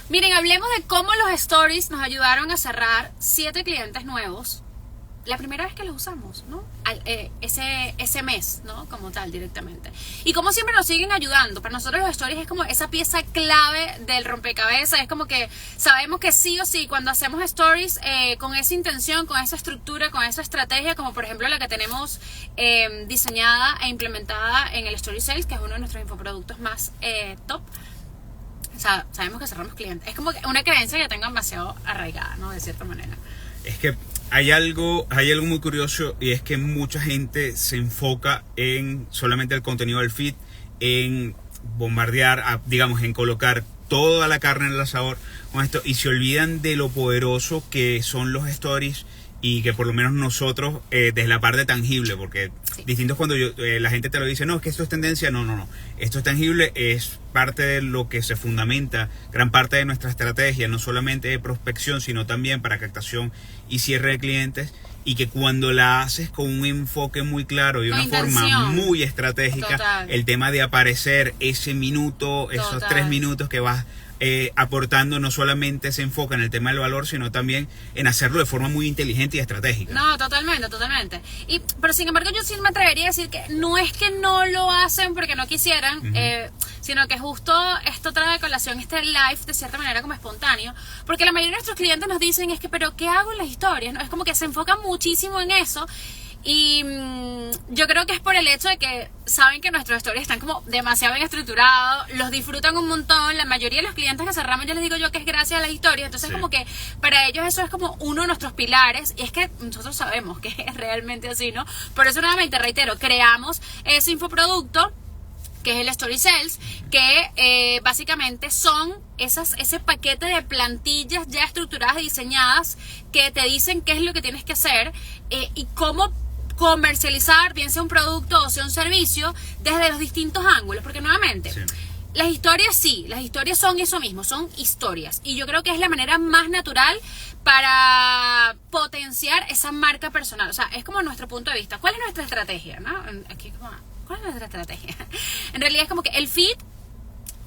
Miren, hablemos de cómo los stories nos ayudaron a cerrar 7 clientes nuevos. La primera vez que los usamos, ¿no? Ese mes, ¿no? Como tal, directamente. Y como siempre nos siguen ayudando. Para nosotros los stories es como esa pieza clave del rompecabezas. Es como que sabemos que sí o sí, cuando hacemos stories con esa intención, con esa estructura, con esa estrategia, como por ejemplo la que tenemos diseñada e implementada en el Story Sales, que es uno de nuestros infoproductos más top. O sea, sabemos que cerramos clientes. Es como una creencia que tengo demasiado arraigada, ¿no? De cierta manera. Es que hay algo muy curioso, y es que mucha gente se enfoca en solamente el contenido del feed, en bombardear, digamos, en colocar toda la carne en el asador con esto, y se olvidan de lo poderoso que son los stories, y que por lo menos nosotros, desde la parte tangible, porque sí, distinto es cuando la gente te lo dice, no, es que esto es tendencia, no, esto es tangible, es parte de lo que se fundamenta, gran parte de nuestra estrategia, no solamente de prospección, sino también para captación y cierre de clientes, y que cuando la haces con un enfoque muy claro y una forma muy estratégica, total, el tema de aparecer ese minuto, esos total, 3 minutos que vas aportando, no solamente se enfoca en el tema del valor, sino también en hacerlo de forma muy inteligente y estratégica. No, totalmente. Pero sin embargo yo sí me atrevería a decir que no es que no lo hacen porque no quisieran, sino que justo esto trae de colación este live de cierta manera como espontáneo, porque la mayoría de nuestros clientes nos dicen es que, pero ¿qué hago en las historias? ¿No? Es como que se enfocan muchísimo en eso. Y yo creo que es por el hecho de que saben que nuestros stories están como demasiado bien estructurados, los disfrutan un montón. La mayoría de los clientes que cerramos, yo les digo yo que es gracias a las historias. Entonces, sí, como que para ellos eso es como uno de nuestros pilares. Y es que nosotros sabemos que es realmente así, ¿no? Por eso nuevamente reitero, creamos ese infoproducto que es el Story Sales, que básicamente son ese paquete de plantillas ya estructuradas y diseñadas que te dicen qué es lo que tienes que hacer y cómo comercializar, bien sea un producto o sea un servicio, desde los distintos ángulos, porque nuevamente, sí, las historias son eso mismo, son historias, y yo creo que es la manera más natural para potenciar esa marca personal. O sea, es como nuestro punto de vista. ¿Cuál es nuestra estrategia? ¿No? Aquí como, ¿cuál es nuestra estrategia? En realidad es como que el feed,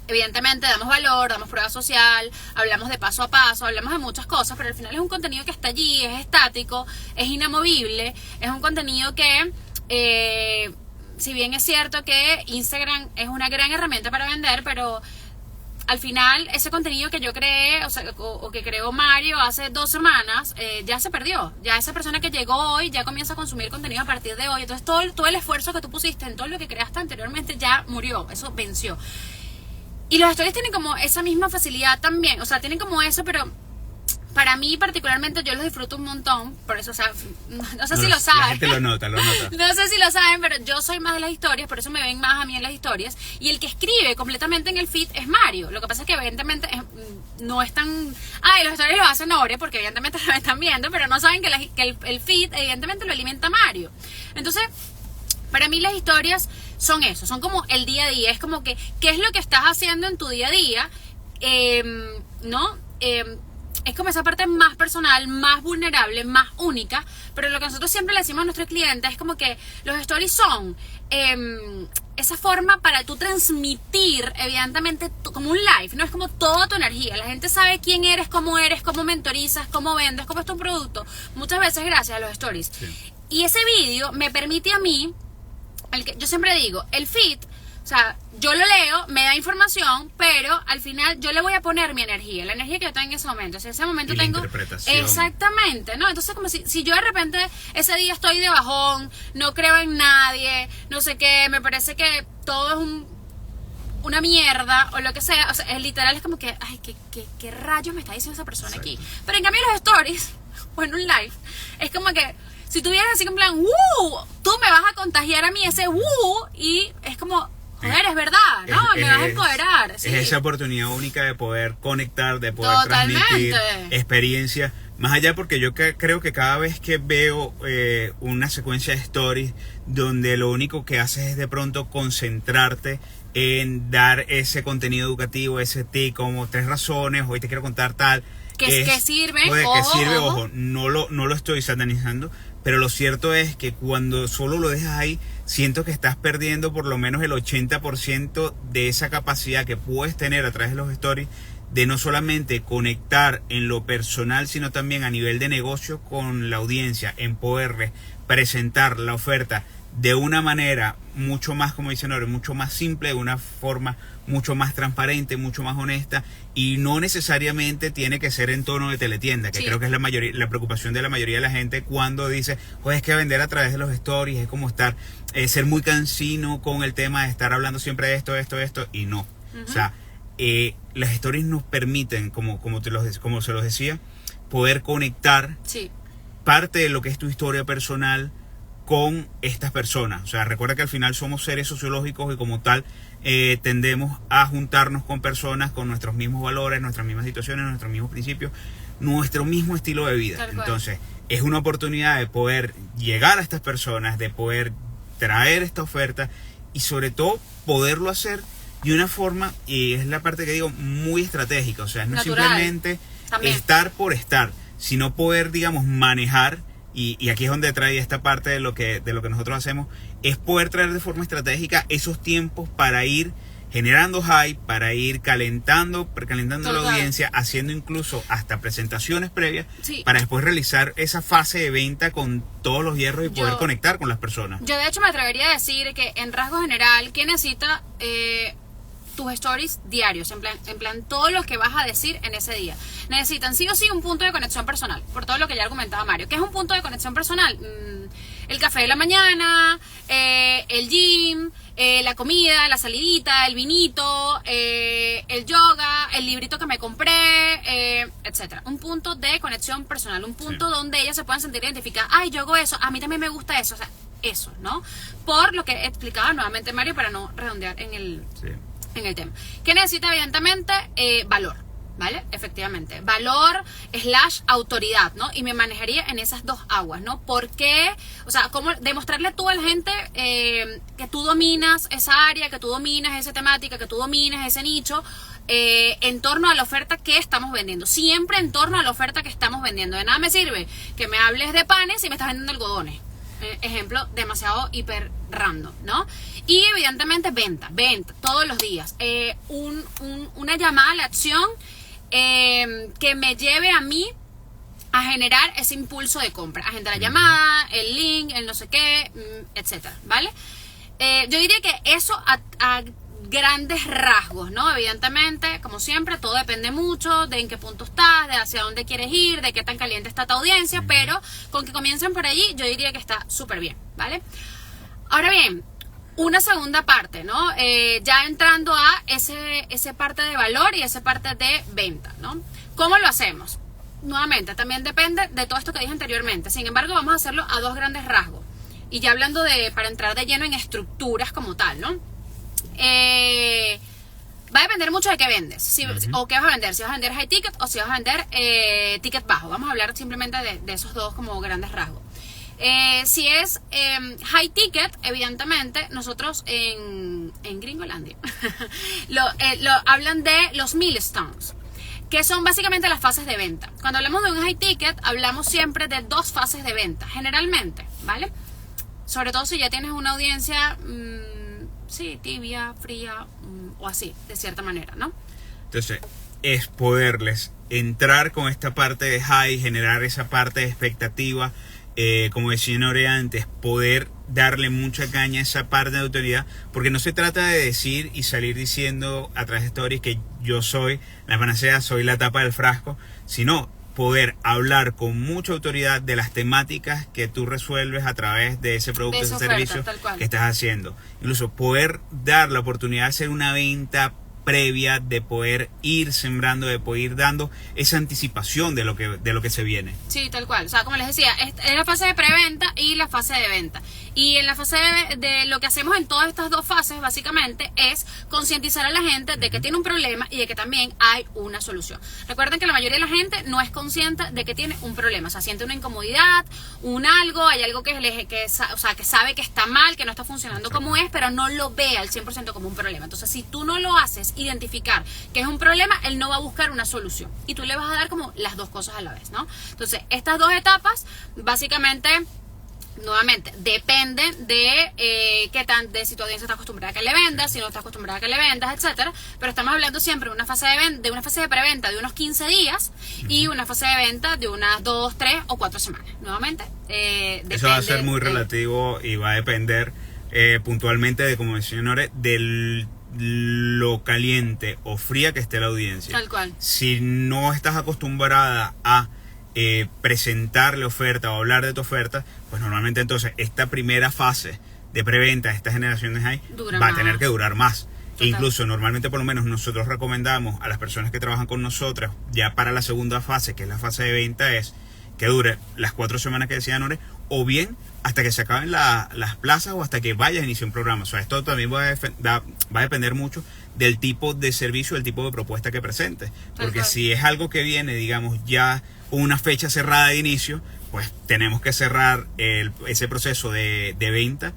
evidentemente damos valor, damos prueba social, hablamos de paso a paso, hablamos de muchas cosas, pero al final es un contenido que está allí, es estático, es inamovible, es un contenido que, si bien es cierto que Instagram es una gran herramienta para vender, pero al final ese contenido que yo creé, o que creó Mario hace 2 semanas, ya se perdió. Ya esa persona que llegó hoy ya comienza a consumir contenido a partir de hoy. Entonces todo el esfuerzo que tú pusiste en todo lo que creaste anteriormente ya murió, eso venció. Y los stories tienen como esa misma facilidad también, o sea, tienen como eso, pero para mí particularmente yo los disfruto un montón, por eso, o sea, no sé si lo saben. La gente lo nota. No sé si lo saben, pero yo soy más de las historias, por eso me ven más a mí en las historias. Y el que escribe completamente en el feed es Mario. Lo que pasa es que evidentemente no es tan... los stories lo hacen Ore, porque evidentemente lo están viendo, pero no saben que el feed evidentemente lo alimenta Mario. Entonces, para mí las historias son eso, son como el día a día, es como que qué es lo que estás haciendo en tu día a día, ¿no? Es como esa parte más personal, más vulnerable, más única, pero lo que nosotros siempre le decimos a nuestros clientes es como que los stories son esa forma para tú transmitir, evidentemente, como un live, ¿no? Es como toda tu energía, la gente sabe quién eres, cómo mentorizas, cómo vendes, cómo es tu producto, muchas veces gracias a los stories. Sí. Y ese vídeo me permite a mí, yo siempre digo, el feed, o sea, yo lo leo, me da información, pero al final yo le voy a poner mi energía, la energía que yo tengo en ese momento. O sea, en ese momento tengo... interpretación. Exactamente, ¿no? Entonces como si yo de repente ese día estoy de bajón, no creo en nadie, no sé qué, me parece que todo es una mierda o lo que sea, o sea, es literal, es como que, ay, ¿qué rayos me está diciendo esa persona? Exacto. Aquí? Pero en cambio los stories, o en un live, es como que si tú vienes así en plan, tú me vas a contagiar a mí ese y es como, joder, es verdad, ¿no? Me vas a empoderar. Es sí, esa oportunidad única de poder conectar, de poder transmitir experiencia. Más allá, porque yo creo que cada vez que veo una secuencia de stories donde lo único que haces es de pronto concentrarte en dar ese contenido educativo, ese tip, como 3 razones, hoy te quiero contar tal. Que sirve, ojo, no lo estoy satanizando, pero lo cierto es que cuando solo lo dejas ahí, siento que estás perdiendo por lo menos el 80% de esa capacidad que puedes tener a través de los stories, de no solamente conectar en lo personal, sino también a nivel de negocio con la audiencia, en poderles presentar la oferta de una manera mucho más, como dicen ahora, mucho más simple, de una forma mucho más transparente, mucho más honesta, y no necesariamente tiene que ser en tono de teletienda, que creo que es la preocupación de la mayoría de la gente cuando dice, pues es que vender a través de los stories es como estar, ser muy cansino con el tema de estar hablando siempre de esto, y no. O sea, las stories nos permiten, como se los decía, poder conectar parte de lo que es tu historia personal con estas personas. O sea, recuerda que al final somos seres sociológicos y como tal tendemos a juntarnos con personas con nuestros mismos valores, nuestras mismas situaciones, nuestros mismos principios, nuestro mismo estilo de vida. Entonces, es una oportunidad de poder llegar a estas personas, de poder traer esta oferta y sobre todo poderlo hacer de una forma, y es la parte que digo, muy estratégica. O sea, no simplemente estar por estar, sino poder, digamos, manejar. Y aquí es donde trae esta parte de lo que nosotros hacemos, es poder traer de forma estratégica esos tiempos para ir generando hype, para ir calentando la audiencia, haciendo incluso hasta presentaciones previas, para después realizar esa fase de venta con todos los hierros y poder conectar con las personas. Yo de hecho me atrevería a decir que en rasgo general, ¿qué necesita tus stories diarios? En plan todo lo que vas a decir en ese día. Necesitan sí o sí un punto de conexión personal, por todo lo que ya argumentaba Mario. ¿Qué es un punto de conexión personal? El café de la mañana, el gym, la comida, la salidita, el vinito, el yoga, el librito que me compré, etcétera. Un punto de conexión personal, un punto donde ellas se puedan sentir identificadas. Ay, yo hago eso, a mí también me gusta eso. O sea, eso, ¿no? Por lo que explicaba nuevamente Mario, para no redondear en el tema. ¿Qué necesita? Evidentemente, valor, ¿vale? Efectivamente, valor / autoridad, ¿no? Y me manejaría en esas dos aguas, ¿no? ¿Por qué? O sea, cómo demostrarle a toda la gente que tú dominas esa área, que tú dominas esa temática, que tú dominas ese nicho, en torno a la oferta que estamos vendiendo. Siempre en torno a la oferta que estamos vendiendo. De nada me sirve que me hables de panes y me estás vendiendo algodones. Ejemplo demasiado hiper random, ¿no? Y evidentemente venta todos los días, una llamada a la acción que me lleve a mí a generar ese impulso de compra, agenda la llamada, el link, el no sé qué, etcétera, ¿vale? Yo diría que eso a grandes rasgos, ¿no? Evidentemente, como siempre, todo depende mucho de en qué punto estás, de hacia dónde quieres ir, de qué tan caliente está tu audiencia, pero con que comiencen por allí, yo diría que está súper bien, ¿vale? Ahora bien, una segunda parte, ¿no? Ya entrando a ese parte de valor y esa parte de venta, ¿no? ¿Cómo lo hacemos? Nuevamente, también depende de todo esto que dije anteriormente. Sin embargo, vamos a hacerlo a dos grandes rasgos. Y ya hablando para entrar de lleno en estructuras como tal, ¿no? Va a depender mucho de qué vendes, o qué vas a vender, si vas a vender high ticket o si vas a vender ticket bajo. Vamos a hablar simplemente de esos dos como grandes rasgos. Si es high ticket, evidentemente nosotros en Gringolandia lo hablan de los milestones, que son básicamente las fases de venta. Cuando hablamos de un high ticket, hablamos siempre de dos fases de venta, generalmente, ¿vale? Sobre todo si ya tienes una audiencia tibia, fría, o así, de cierta manera, ¿no? Entonces, es poderles entrar con esta parte de high, generar esa parte de expectativa, como decía Nore antes, poder darle mucha caña a esa parte de autoridad, porque no se trata de decir y salir diciendo a través de stories que yo soy la panacea, soy la tapa del frasco, sino poder hablar con mucha autoridad de las temáticas que tú resuelves a través de ese producto, ese servicio que estás haciendo. Incluso poder dar la oportunidad de hacer una venta previa, de poder ir sembrando, de poder ir dando esa anticipación de lo que se viene. Sí, tal cual. O sea, como les decía, es la fase de preventa y la fase de venta. Y en la fase de lo que hacemos en todas estas dos fases, básicamente, es concientizar a la gente de que tiene un problema y de que también hay una solución. Recuerden que la mayoría de la gente no es consciente de que tiene un problema. O sea, siente una incomodidad, hay algo que sabe que está mal, que no está funcionando como es, pero no lo ve al 100% como un problema. Entonces, si tú no lo haces identificar que es un problema, él no va a buscar una solución. Y tú le vas a dar como las dos cosas a la vez, ¿no? Entonces, estas dos etapas, básicamente, nuevamente, depende de de si tu audiencia está acostumbrada a que le vendas, si no está acostumbrada a que le vendas, etcétera. Pero estamos hablando siempre de una fase de una fase de preventa de unos 15 días y una fase de venta de unas 2, 3 o 4 semanas. Nuevamente, eso va a ser muy relativo y va a depender puntualmente de, como decía Nore, de lo caliente o fría que esté la audiencia. Tal cual. Si no estás acostumbrada a presentarle oferta o hablar de tu oferta, pues normalmente entonces esta primera fase de preventa, esta generación de high, va a tener que durar más. E incluso normalmente, por lo menos nosotros recomendamos a las personas que trabajan con nosotras ya para la segunda fase, que es la fase de venta, es que dure las 4 semanas que decía Nore, o bien hasta que se acaben las plazas o hasta que vaya a iniciar un programa. O sea, esto también va a depender mucho del tipo de servicio, del tipo de propuesta que presente. Porque si es algo que viene, digamos, ya una fecha cerrada de inicio, pues tenemos que cerrar ese proceso de venta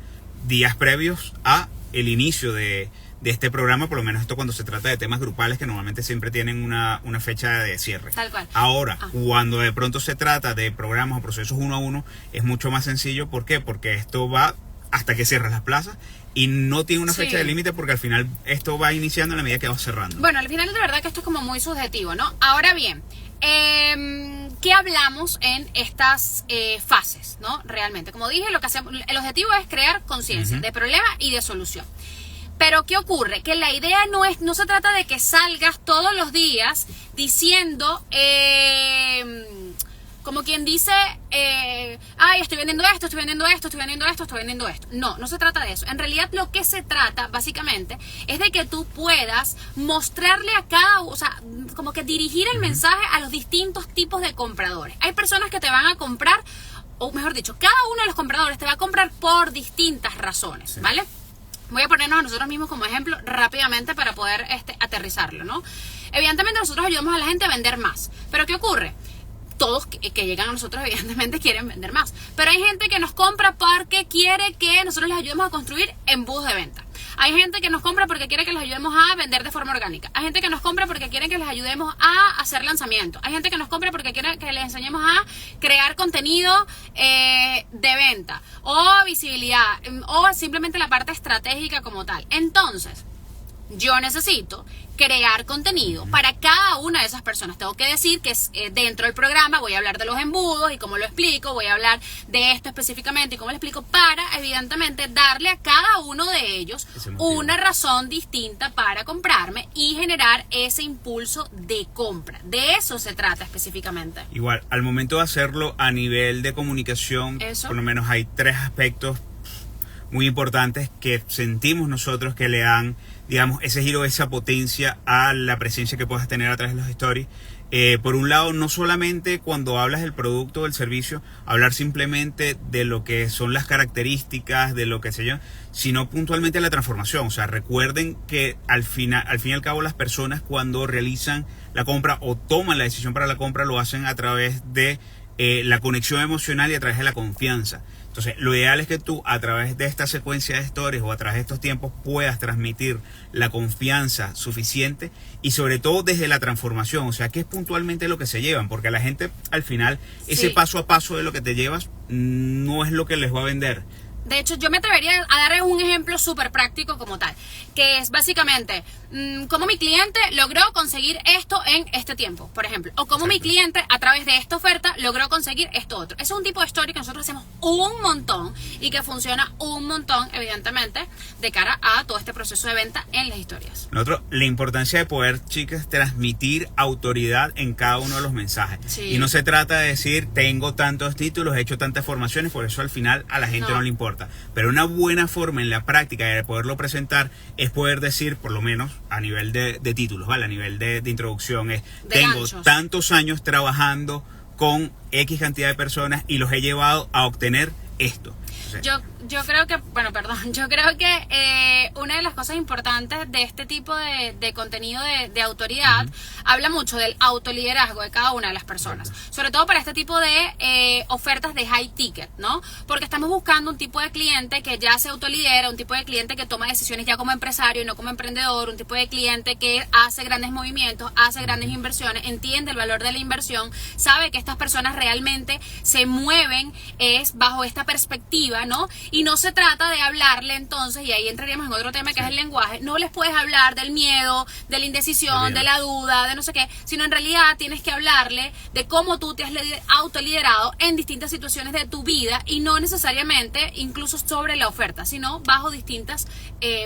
días previos a el inicio de este programa, por lo menos esto cuando se trata de temas grupales que normalmente siempre tienen una fecha de cierre. Tal cual. Ahora, cuando de pronto se trata de programas o procesos 1 a 1, es mucho más sencillo. ¿Por qué? Porque esto va hasta que cierras las plazas y no tiene una fecha de límite, porque al final esto va iniciando a la medida que va cerrando. Bueno, al final de verdad que esto es como muy subjetivo, ¿no? Ahora bien, ¿qué hablamos en estas fases, ¿no? Realmente, como dije, lo que hacemos, el objetivo es crear conciencia de problema y de solución. Pero ¿qué ocurre? Que la idea no se trata de que salgas todos los días diciendo, como quien dice, ay, estoy vendiendo esto, estoy vendiendo esto, estoy vendiendo esto, estoy vendiendo esto. No se trata de eso. En realidad lo que se trata, básicamente, es de que tú puedas mostrarle a o sea, como que dirigir el mensaje a los distintos tipos de compradores. Hay personas que te van a comprar, o mejor dicho, cada uno de los compradores te va a comprar por distintas razones, ¿vale? Voy a ponernos a nosotros mismos como ejemplo rápidamente para poder aterrizarlo, ¿no? Evidentemente nosotros ayudamos a la gente a vender más. ¿Pero qué ocurre? Todos que llegan a nosotros evidentemente quieren vender más. Pero hay gente que nos compra porque quiere que nosotros les ayudemos a construir embudos de venta. Hay gente que nos compra porque quiere que les ayudemos a vender de forma orgánica. Hay gente que nos compra porque quiere que les ayudemos a hacer lanzamientos. Hay gente que nos compra porque quiere que les enseñemos a crear contenido de venta o visibilidad o simplemente la parte estratégica como tal. Entonces, yo necesito crear contenido para cada una de esas personas. Tengo que decir que dentro del programa voy a hablar de los embudos y cómo lo explico, voy a hablar de esto específicamente y cómo lo explico para, evidentemente, darle a cada uno de ellos una razón distinta para comprarme y generar ese impulso de compra. De eso se trata específicamente. Igual, al momento de hacerlo a nivel de comunicación, por lo menos hay 3 aspectos muy importantes que sentimos nosotros que le dan, digamos, ese giro, esa potencia a la presencia que puedas tener a través de los stories. Por un lado, no solamente cuando hablas del producto o del servicio, hablar simplemente de lo que son las características, de lo que sé yo, sino puntualmente la transformación. O sea, recuerden que al fin y al cabo las personas cuando realizan la compra o toman la decisión para la compra lo hacen a través de la conexión emocional y a través de la confianza. Entonces, lo ideal es que tú, a través de esta secuencia de stories o a través de estos tiempos, puedas transmitir la confianza suficiente y sobre todo desde la transformación. O sea, que es puntualmente lo que se llevan, porque a la gente, al final, ese paso a paso de lo que te llevas no es lo que les va a vender. De hecho, yo me atrevería a darles un ejemplo súper práctico como tal, que es básicamente cómo mi cliente logró conseguir esto en este tiempo, por ejemplo, o cómo mi cliente a través de esta oferta logró conseguir esto otro. Ese es un tipo de story que nosotros hacemos un montón y que funciona un montón, evidentemente, de cara a todo este proceso de venta en las historias. Nosotros, la importancia de poder, chicas, transmitir autoridad en cada uno de los mensajes. Sí. Y no se trata de decir, tengo tantos títulos, he hecho tantas formaciones, por eso al final a la gente no le importa. Pero una buena forma en la práctica de poderlo presentar es poder decir, por lo menos a nivel de títulos, ¿vale? A nivel de introducción, tengo tantos años trabajando con X cantidad de personas y los he llevado a obtener esto. Sí. Yo creo que, bueno, perdón, yo creo que una de las cosas importantes de este tipo de contenido de autoridad habla mucho del autoliderazgo de cada una de las personas, sobre todo para este tipo de ofertas de high ticket, ¿no? Porque estamos buscando un tipo de cliente que ya se autolidera, un tipo de cliente que toma decisiones ya como empresario y no como emprendedor, un tipo de cliente que hace grandes movimientos, hace grandes inversiones, entiende el valor de la inversión, sabe que estas personas realmente se mueven es bajo esta perspectiva, ¿no? Y no se trata de hablarle entonces, y ahí entraríamos en otro tema que es el lenguaje, no les puedes hablar del miedo, de la indecisión, de la duda, de no sé qué, sino en realidad tienes que hablarle de cómo tú te has autoliderado en distintas situaciones de tu vida y no necesariamente incluso sobre la oferta, sino bajo distintas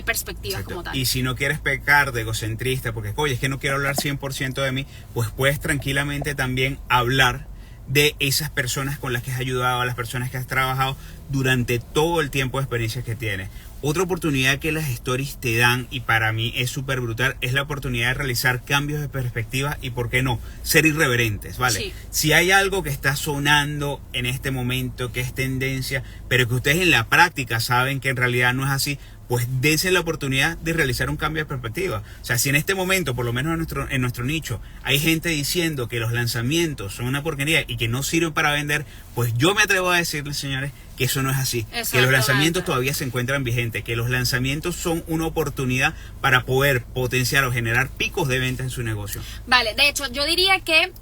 perspectivas. Exacto. Como tal. Y si no quieres pecar de egocentrista, porque oye, es que no quiero hablar 100% de mí, pues puedes tranquilamente también hablar de esas personas con las que has ayudado, a las personas que has trabajado durante todo el tiempo de experiencias que tienes. Otra oportunidad que las stories te dan, y para mí es súper brutal, es la oportunidad de realizar cambios de perspectiva y, ¿por qué no?, ser irreverentes, ¿vale? Sí. Si hay algo que está sonando en este momento, que es tendencia, pero que ustedes en la práctica saben que en realidad no es así, pues dense la oportunidad de realizar un cambio de perspectiva. O sea, si en este momento, por lo menos en nuestro nicho, hay gente diciendo que los lanzamientos son una porquería y que no sirven para vender, pues yo me atrevo a decirles, señores, que eso no es así. Que los lanzamientos todavía se encuentran vigentes, que los lanzamientos son una oportunidad para poder potenciar o generar picos de venta en su negocio. Vale, de hecho, yo diría que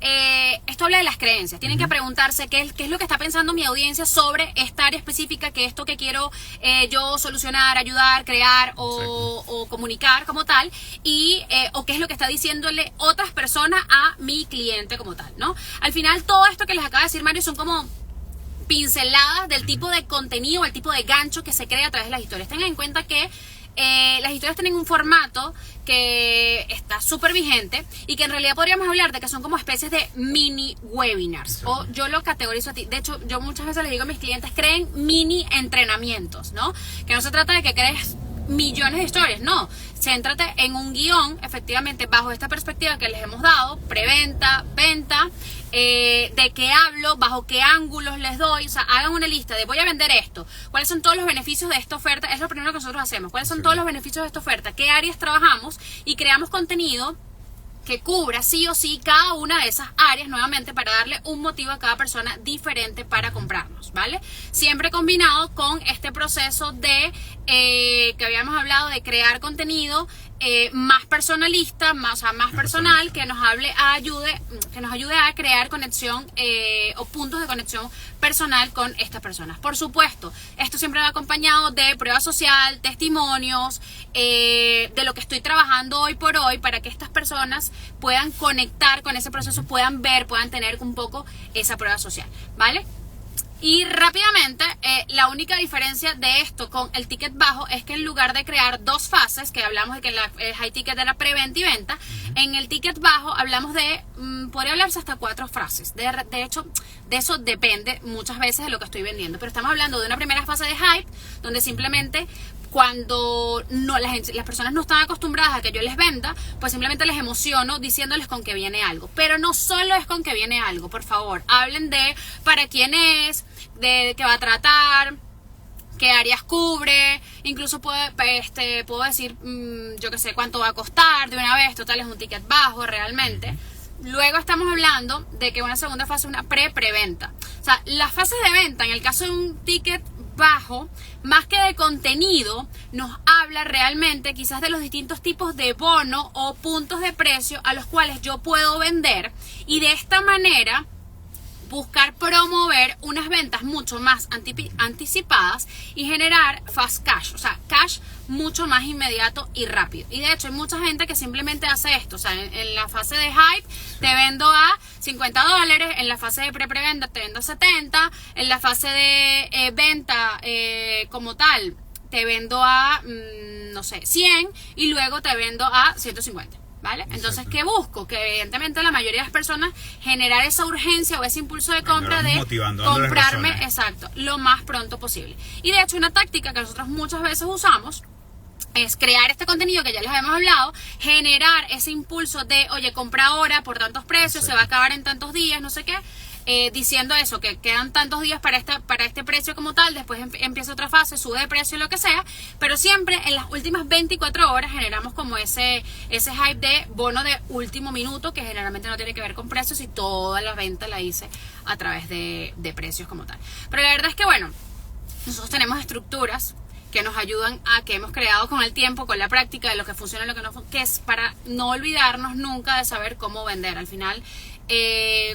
esto habla de las creencias. Tienen que preguntarse qué es lo que está pensando mi audiencia sobre esta área específica, que esto que quiero yo solucionar, ayudar, crear o comunicar como tal, y o qué es lo que está diciéndole otras personas a mi cliente como tal, ¿no? Al final, todo esto que les acaba de decir Mario son como pinceladas del tipo de contenido, el tipo de gancho que se crea a través de las historias. Tengan en cuenta que las historias tienen un formato que está súper vigente y que en realidad podríamos hablar de que son como especies de mini webinars. O yo lo categorizo a ti. De hecho, yo muchas veces les digo a mis clientes, creen mini entrenamientos, ¿no? Que no se trata de que crees millones de historias, no. Céntrate en un guión, efectivamente, bajo esta perspectiva que les hemos dado, preventa, venta, de qué hablo, bajo qué ángulos les doy. O sea, hagan una lista de voy a vender esto, cuáles son todos los beneficios de esta oferta, es lo primero que nosotros hacemos, cuáles son todos los beneficios de esta oferta, qué áreas trabajamos, y creamos contenido que cubra sí o sí cada una de esas áreas, nuevamente para darle un motivo a cada persona diferente para comprarnos, ¿vale? Siempre combinado con este proceso de que habíamos hablado de crear contenido más personalista, más personal, que nos ayude a crear conexión o puntos de conexión personal con estas personas. Por supuesto, esto siempre va acompañado de prueba social, testimonios, de lo que estoy trabajando hoy por hoy, para que estas personas puedan conectar con ese proceso, puedan ver, puedan tener un poco esa prueba social, ¿vale? Y rápidamente, la única diferencia de esto con el ticket bajo es que en lugar de crear dos fases, que hablamos de que el high ticket era preventa y venta, en el ticket bajo hablamos de, podría hablarse hasta 4 frases. De hecho, de eso depende muchas veces de lo que estoy vendiendo. Pero estamos hablando de una primera fase de hype, donde simplemente cuando las personas no están acostumbradas a que yo les venda, pues simplemente les emociono diciéndoles con que viene algo. Pero no solo es con que viene algo, por favor. Hablen de para quién es, de qué va a tratar, qué áreas cubre, incluso puedo decir, yo qué sé, cuánto va a costar de una vez, total es un ticket bajo realmente. Luego estamos hablando de que una segunda fase es una preventa. O sea, las fases de venta, en el caso de un ticket bajo, más que de contenido, nos habla realmente quizás de los distintos tipos de bono o puntos de precio a los cuales yo puedo vender, y de esta manera buscar promover unas ventas mucho más anticipadas y generar fast cash, o sea, cash mucho más inmediato y rápido. Y de hecho hay mucha gente que simplemente hace esto, o sea, en la fase de hype te vendo a $50, en la fase de preventa te vendo a 70, en la fase de venta como tal te vendo a, no sé, 100, y luego te vendo a 150. ¿Vale? Entonces, ¿qué busco? Que evidentemente la mayoría de las personas generar esa urgencia o ese impulso de compra de comprarme, exacto, lo más pronto posible. Y de hecho, una táctica que nosotros muchas veces usamos es crear este contenido que ya les habíamos hablado, generar ese impulso de, oye, compra ahora por tantos precios, se va a acabar en tantos días, no sé qué. diciendo eso, que quedan tantos días para este precio como tal, después empieza otra fase, sube de precio, lo que sea, pero siempre en las últimas 24 horas generamos como ese hype de bono de último minuto, que generalmente no tiene que ver con precios, y toda la venta la hice a través de precios como tal. Pero la verdad es que bueno, nosotros tenemos estructuras que nos ayudan que hemos creado con el tiempo, con la práctica, de lo que funciona y lo que no funciona, que es para no olvidarnos nunca de saber cómo vender. Al final,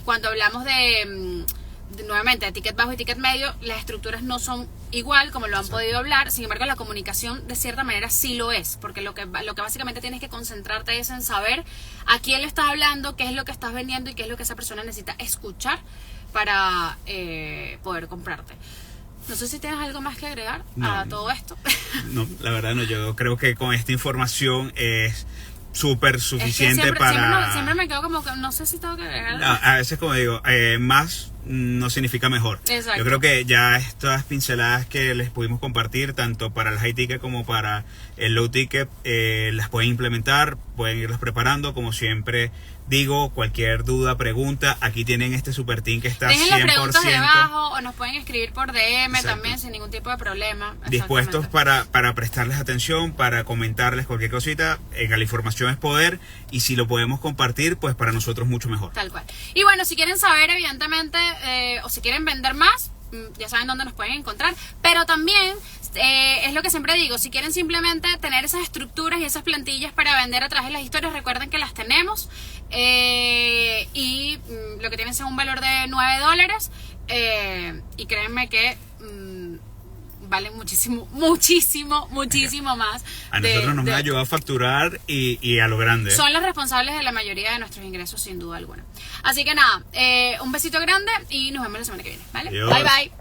cuando hablamos nuevamente de ticket bajo y ticket medio, las estructuras no son igual como lo han podido hablar. Sin embargo, la comunicación de cierta manera sí lo es, porque lo que básicamente tienes que concentrarte es en saber a quién le estás hablando, qué es lo que estás vendiendo y qué es lo que esa persona necesita escuchar para poder comprarte. No sé si tienes algo más que agregar a todo esto. No, la verdad no. Yo creo que con esta información es súper suficiente. Es que siempre me quedo como que no sé si tengo que agregar. A veces, como digo, más no significa mejor. Exacto. Yo creo que ya estas pinceladas que les pudimos compartir, tanto para el high ticket como para el low ticket, las pueden implementar, pueden irlas preparando. Como siempre digo, cualquier duda, pregunta, aquí tienen este super team que está 100%. Dejen las preguntas debajo o nos pueden escribir por DM. Exacto. También sin ningún tipo de problema. Dispuestos para prestarles atención, para comentarles cualquier cosita. La información es poder, y si lo podemos compartir, pues para nosotros mucho mejor. Tal cual. Y bueno, si quieren saber, evidentemente, o si quieren vender más, ya saben dónde nos pueden encontrar, pero también es lo que siempre digo, si quieren simplemente tener esas estructuras y esas plantillas para vender a través de las historias, recuerden que las tenemos, y lo que tienen es un valor de $9, y créanme que valen muchísimo más. A nosotros nos ayuda a facturar y a lo grande. Son los responsables de la mayoría de nuestros ingresos, sin duda alguna. Así que nada, un besito grande y nos vemos la semana que viene, ¿vale? Adiós. Bye bye.